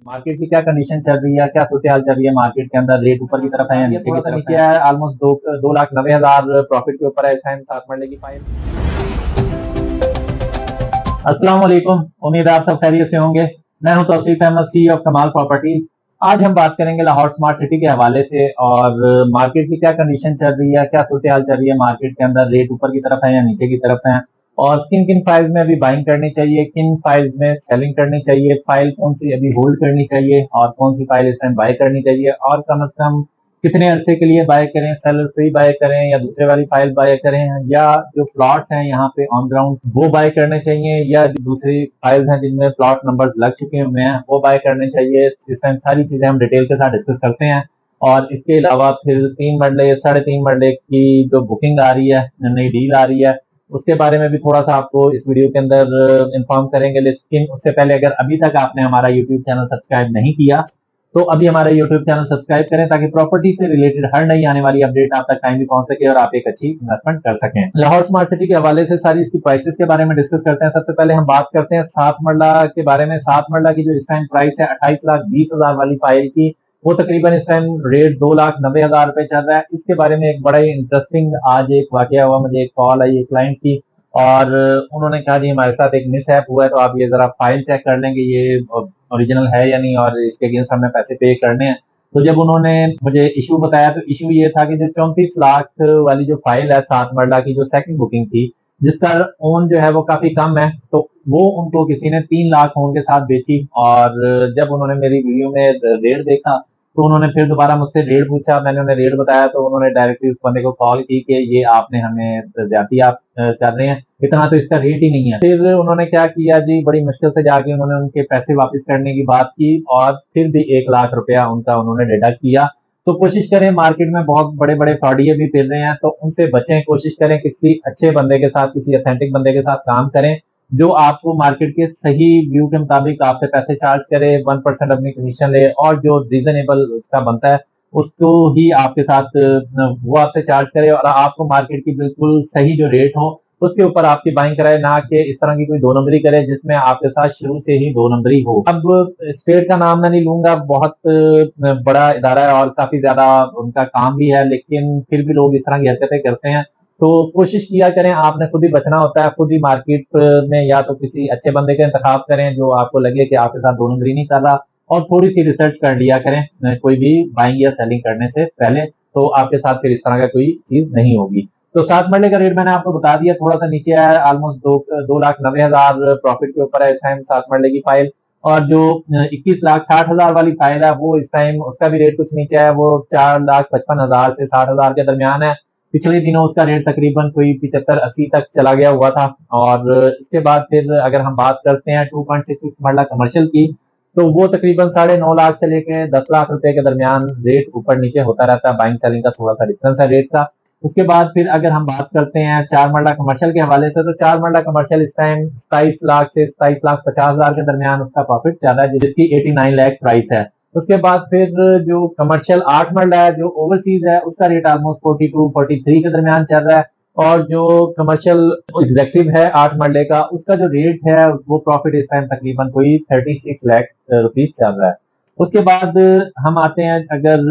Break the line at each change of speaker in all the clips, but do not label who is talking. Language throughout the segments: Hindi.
मार्केट की क्या कंडीशन चल रही है, क्या सूरत हाल चल रही है मार्केट के अंदर, रेट ऊपर की तरफ है या नीचे की तरफ है? ऑलमोस्ट 2,90,000 प्रॉफिट के ऊपर है इस टाइम 7 मरले की फाइल। अस्सलाम वालेकुम, उम्मीद है आप सब खैरियत से होंगे। मैं हूं तौसीफ अहमद, CEO ऑफ कमाल प्रॉपर्टीज। आज हम बात करेंगे लाहौर स्मार्ट सिटी के हवाले से और मार्केट की क्या कंडीशन चल रही है, क्या सूरत हाल चल रही है मार्केट के अंदर, रेट ऊपर की तरफ है या नीचे की तरफ है, और किन किन फाइल्स में अभी बाइंग करनी चाहिए, किन फाइल्स में सेलिंग करनी चाहिए, फाइल कौन सी अभी होल्ड करनी चाहिए और कौन सी फाइल इस टाइम बाय करनी चाहिए, और कम से कम कितने अरसे के लिए बाय करें, सेलर फ्री बाय करें या दूसरे वाली फाइल बाय करें, या जो प्लॉट्स हैं यहाँ पे ऑन ग्राउंड वो बाय करने चाहिए, या जो दूसरी फाइल्स हैं जिनमें प्लॉट नंबर्स लग चुके हुए हैं वो बाय करने चाहिए। इस टाइम सारी चीजें हम डिटेल के साथ डिस्कस करते हैं। और इसके अलावा फिर 3 मरले 3.5 मरले की जो बुकिंग आ रही है, नई डील आ रही है, उसके बारे में भी थोड़ा सा आपको इस वीडियो के अंदर इन्फॉर्म करेंगे। लेकिन उससे पहले अगर अभी तक आपने हमारा यूट्यूब चैनल सब्सक्राइब नहीं किया तो अभी हमारा यूट्यूब चैनल सब्सक्राइब करें ताकि प्रॉपर्टी से रिलेटेड हर नई आने वाली अपडेट आप तक टाइम भी पहुंच सके और आप एक अच्छी इन्वेस्टमेंट कर सकें। लाहौर स्मार्ट सिटी के हवाले से सारी इसकी प्राइसेस के बारे में डिस्कस करते हैं। सबसे पहले हम बात करते हैं 7 मरला के बारे में। 7 मरला की जो इस टाइम प्राइस है 28,20,000 वाली फाइल की, वो तकरीबन इस टाइम रेट 2,90,000 रुपए चल रहा है। इसके बारे में एक बड़ा ही इंटरेस्टिंग आज एक वाकया हुआ, मुझे एक कॉल आई एक क्लाइंट की और उन्होंने कहा जी हमारे साथ एक मिस हैप हुआ है, तो आप ये जरा फाइल चेक कर लेंगे ये ओरिजिनल है या नहीं और इसके अगेंस्ट हमें पैसे पे करने हैं। तो जब उन्होंने मुझे इशू बताया तो इशू ये था कि जो 34 लाख वाली जो फाइल है 7 मरला की, जो सेकंड बुकिंग थी, जिसका ओन जो है वो काफी कम है, तो वो उनको किसी ने 3 लाख ओन के साथ बेची। और जब उन्होंने मेरी वीडियो में रेट देखा तो उन्होंने फिर दोबारा मुझसे रेट पूछा, मैंने उन्हें रेट बताया तो उन्होंने डायरेक्टली उस बंदे को कॉल की कि ये आपने हमें ज्यादती आप कर रहे हैं, इतना तो इसका रेट ही नहीं है। फिर उन्होंने क्या किया जी, बड़ी मुश्किल से जाके उन्होंने उनके पैसे वापस करने की बात की और फिर भी 1 लाख रुपया उनका उन्होंने डिडक्ट किया। तो कोशिश करें, मार्केट में बहुत बड़े बड़े फ्रॉडिये भी फिर रहे हैं, तो उनसे बचें। कोशिश करें किसी अच्छे बंदे के साथ, किसी ऑथेंटिक बंदे के साथ काम करें जो आपको मार्केट के सही व्यू के मुताबिक आपसे पैसे चार्ज करे, 1% अपनी कमीशन ले और जो रीजनेबल उसका बनता है उसको ही आपके साथ वो आपसे चार्ज करे और आपको मार्केट की बिल्कुल सही जो रेट हो उसके ऊपर आपकी बाइंग कराए, ना कि इस तरह की कोई दो नंबरी करे जिसमें आपके साथ शुरू से ही दो नंबरी हो। अब स्टेट का नाम मैं नहीं लूंगा, बहुत बड़ा इदारा है और काफी ज्यादा उनका काम भी है, लेकिन फिर भी लोग इस तरह की हरकतें करते हैं। तो कोशिश किया करें, आपने खुद ही बचना होता है, खुद ही मार्केट में या तो किसी अच्छे बंदे का इंतखाब करें जो आपको लगे कि आपके साथ दो नंबरी नहीं कर रहा, और थोड़ी सी रिसर्च कर लिया करें कोई भी बाइंग या सेलिंग करने से पहले, तो आपके साथ फिर इस तरह का कोई चीज नहीं होगी। तो 7 मरले का रेट मैंने आपको बता दिया, थोड़ा सा नीचे आया, ऑलमोस्ट 2,90,000 प्रॉफिट के ऊपर है इस टाइम 7 मरले की फाइल। और जो 21,60,000 वाली फाइल है वो इस टाइम उसका भी रेट कुछ नीचे है, वो 4,55,000 से 60,000 के दरमियान है। पिछले दिनों उसका रेट तकरीबन कोई 75-80 तक चला गया हुआ था। और इसके बाद फिर अगर हम बात करते हैं 2.66 मरला कमर्शियल की, तो वो तकरीबन 9.5 लाख से लेके 10 लाख रुपए के दरमियान रेट ऊपर नीचे होता रहता है। बाइंग सेलिंग का थोड़ा सा डिफरेंस है रेट का। उसके बाद फिर अगर हम बात करते हैं 4 मरला कमर्शियल के हवाले से, तो 4 मरला कमर्शियल इस टाइम 27 लाख से 27,50,000 के दरमियान उसका प्रॉफिट चल रहा है, जिसकी 89 लाख प्राइस है। उसके बाद फिर जो कमर्शियल 8 मरला है जो ओवरसीज है, उसका रेट ऑलमोस्ट 42-43 के दरमियान चल रहा है। और जो कमर्शियल एग्जेक्टिव है 8 मरले का, उसका जो रेट है वो प्रॉफिट इस टाइम तकरीबन कोई 36 लाख रुपीज चल रहा है। उसके बाद हम आते हैं अगर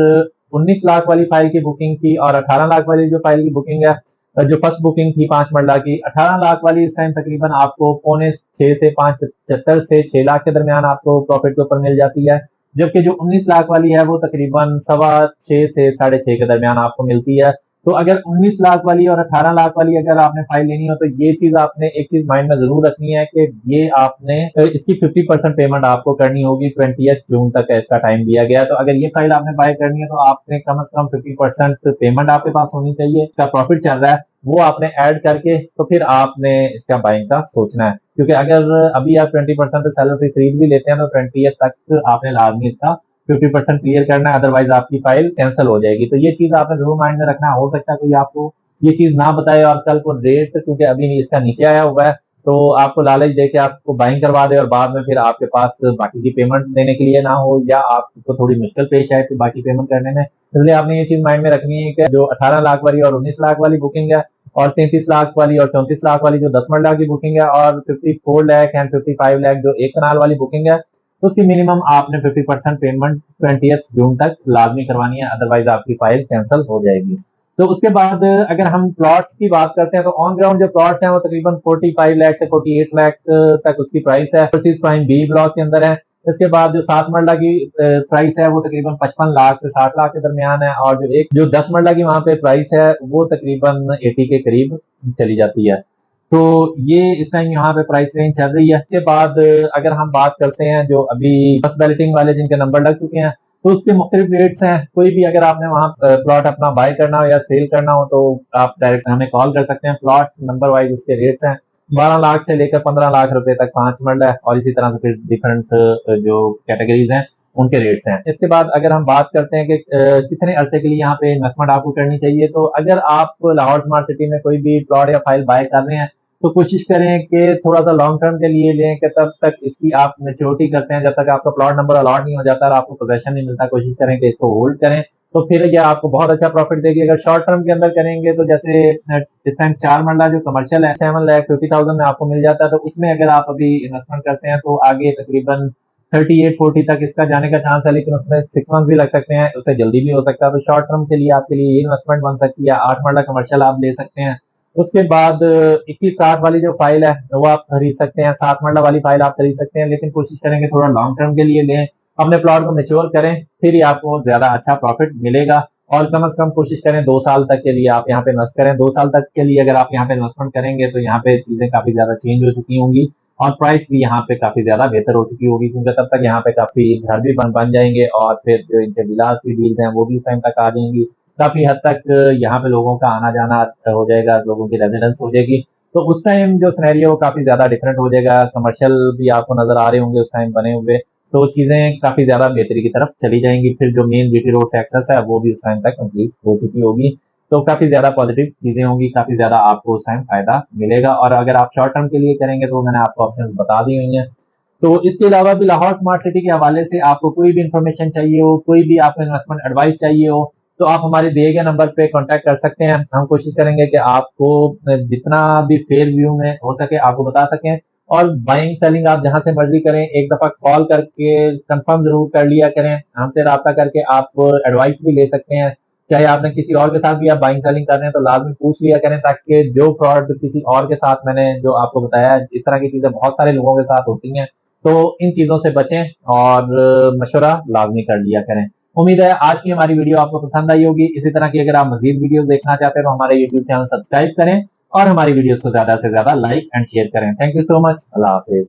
19 लाख वाली फाइल की बुकिंग की और 18 लाख वाली जो फाइल की बुकिंग है, जो फर्स्ट बुकिंग थी 5 मरला की, 18 लाख वाली इस टाइम तकरीबन आपको 6.25 से 5.75 से 6 लाख के दरमियान आपको प्रॉफिट के ऊपर मिल जाती है। जबकि जो 19 लाख वाली है वो तकरीबन 6.25 से 6.5 के दरमियान आपको मिलती है। तो अगर 19 लाख वाली और 18 लाख वाली अगर आपने फाइल लेनी हो तो ये चीज आपने एक चीज माइंड में जरूर रखनी है कि ये आपने इसकी 50% पेमेंट आपको करनी होगी। 20 जून तक इसका टाइम दिया गया, तो अगर ये फाइल आपने बाय करनी है तो आपने कम से कम 50% पेमेंट आपके पास होनी चाहिए। इसका प्रॉफिट चल रहा है वो आपने ऐड करके तो फिर आपने इसका बाइंग का सोचना है, क्योंकि अगर अभी आप 20% पे सैलरी खरीद भी लेते हैं तो 20 तक आपने लाजमी इसका 50% क्लियर करना है, अदरवाइज आपकी फाइल कैंसिल हो जाएगी। तो ये चीज आपने जरूर माइंड में रखना। हो सकता है कोई आपको ये चीज ना बताए और कल को रेट, क्योंकि अभी इसका नीचे आया हुआ है, तो आपको लालच दे के आपको बाइंग करवा दे और बाद में फिर आपके पास बाकी की पेमेंट देने के लिए ना हो, या आपको थोड़ी मुश्किल पेश आए फिर बाकी पेमेंट करने में। इसलिए आपने ये चीज माइंड में रखनी है कि जो 18 लाख वाली और 19 लाख वाली बुकिंग है और 33 लाख वाली और 34 लाख वाली जो 10 मरला की बुकिंग है और 54 लाख एंड 55 लाख जो 1 कनाल वाली बुकिंग है, तो उसकी मिनिमम आपने 50% पेमेंट 20 जून तक लाजमी करवानी है, अदरवाइज आपकी फाइल कैंसिल हो जाएगी। तो उसके बाद अगर हम प्लॉट्स की बात करते हैं तो ऑन ग्राउंड जो प्लॉट्स हैं वो तकरीबन 45 लाख से 48 लाख तक उसकी प्राइस है, ओवरसीज प्राइम बी ब्लॉक के अंदर है। इसके बाद जो 7 मरला की प्राइस है वो तकरीबन 55 लाख से 60 लाख के दरमियान है, और जो 10 मरला की वहां पे प्राइस है वो तकरीबन 80 के करीब चली जाती है। तो ये इस टाइम यहाँ पे प्राइस रेंज चल रही है। इसके बाद अगर हम बात करते हैं जो अभी फर्स्ट बैलेटिंग वाले जिनके नंबर लग चुके हैं, तो उसके मुख्तलिफ रेट्स हैं। कोई भी अगर आपने वहाँ प्लॉट अपना बाय करना हो या सेल करना हो तो आप डायरेक्ट हमें कॉल कर सकते हैं। प्लॉट नंबर वाइज उसके रेट्स हैं 12 लाख से लेकर 15 लाख रुपए तक 5 मरला है, और इसी तरह से फिर डिफरेंट जो कैटेगरीज हैं उनके रेट्स हैं। इसके बाद अगर हम बात करते हैं कि कितने अरसे के लिए यहाँ पे इन्वेस्टमेंट आपको करनी चाहिए, तो अगर आप लाहौर स्मार्ट सिटी में कोई भी प्लॉट या फाइल बाय कर रहे हैं तो कोशिश करें कि थोड़ा सा लॉन्ग टर्म के लिए लें, कि तब तक इसकी आप मेच्योरिटी करते हैं, जब तक आपका प्लॉट नंबर अलॉट नहीं हो जाता और आपको पोजेशन नहीं मिलता, कोशिश करें कि इसको होल्ड करें, तो फिर यह आपको बहुत अच्छा प्रॉफिट देगी। अगर शॉर्ट टर्म के अंदर करेंगे तो जैसे इस टाइम 4 मरला जो कमर्शियल है 7,50,000 में आपको मिल जाता है, तो उसमें अगर आप अभी इन्वेस्टमेंट करते हैं तो आगे तकरीबन 38-40 तक इसका जाने का चांस है, लेकिन उसमें 6 मंथ भी लग सकते हैं, उससे जल्दी भी हो सकता है। तो शॉर्ट टर्म के लिए आपके लिए ये इन्वेस्टमेंट बन सकती है। 8 मरला कमर्शियल आप ले सकते हैं। उसके बाद 21-60 वाली जो फाइल है वो आप खरीद सकते हैं, 7 मरला वाली फाइल आप खरीद सकते हैं, लेकिन कोशिश करेंगे थोड़ा लॉन्ग टर्म के लिए लें, अपने प्लॉट को मेच्योर करें, फिर ही आपको ज्यादा अच्छा प्रॉफिट मिलेगा। और कम से कम कोशिश करें 2 साल तक के लिए आप यहाँ पे इन्वेस्ट करें। 2 साल तक के लिए अगर आप यहाँ पे इन्वेस्टमेंट करेंगे तो यहाँ पे चीजें काफी ज्यादा चेंज हो चुकी होंगी, और प्राइस भी यहाँ पे काफी ज्यादा बेहतर हो चुकी होगी, क्योंकि तब तक यहाँ पे काफी घर भी बन जाएंगे, और फिर जो इनके विलास की डील्स हैं वो भी उस टाइम तक आ जाएंगी। काफी हद तक यहाँ पे लोगों का आना जाना हो जाएगा, लोगों की रेजिडेंस हो जाएगी। तो उस टाइम जो सिनेरियो वो काफी ज्यादा डिफरेंट हो जाएगा। कमर्शियल भी आपको नजर आ रहे होंगे उस टाइम बने हुए, तो चीजें काफी ज्यादा बेहतरी की तरफ चली जाएंगी। फिर जो मेन बीटी रोड से एक्सेस है वो भी उस टाइम तक कंप्लीट हो चुकी होगी, तो काफी ज्यादा पॉजिटिव चीजें होंगी, काफी ज्यादा आपको उस टाइम फायदा मिलेगा। और अगर आप शॉर्ट टर्म के लिए करेंगे तो मैंने आपको ऑप्शन बता दी हुई है। तो इसके अलावा भी लाहौर स्मार्ट सिटी के हवाले से आपको कोई भी इंफॉर्मेशन चाहिए हो, कोई भी आपको इन्वेस्टमेंट एडवाइस चाहिए हो, तो आप हमारे दिए गए नंबर पे कांटेक्ट कर सकते हैं। हम कोशिश करेंगे कि आपको जितना भी फेयर व्यू में हो सके आपको बता सकें। और बाइंग सेलिंग आप जहां से मर्जी करें, एक दफा कॉल करके कंफर्म जरूर कर लिया करें, हमसे रब्ता करके आप एडवाइस भी ले सकते हैं। चाहे आपने किसी और के साथ भी आप बाइंग सेलिंग कर रहे हैं तो लाजमी पूछ लिया करें, ताकि जो फ्रॉड किसी और के साथ मैंने जो आपको बताया, इस तरह की चीजें बहुत सारे लोगों के साथ होती हैं, तो इन चीजों से बचें और मशवरा लाजमी कर लिया करें। उम्मीद है आज की हमारी वीडियो आपको पसंद आई होगी। इसी तरह की अगर आप मजीद वीडियो देखना चाहते हैं तो हमारे यूट्यूब चैनल सब्सक्राइब करें और हमारी वीडियोस को ज्यादा से ज्यादा लाइक एंड शेयर करें। Thank you so much. Allah Hafiz.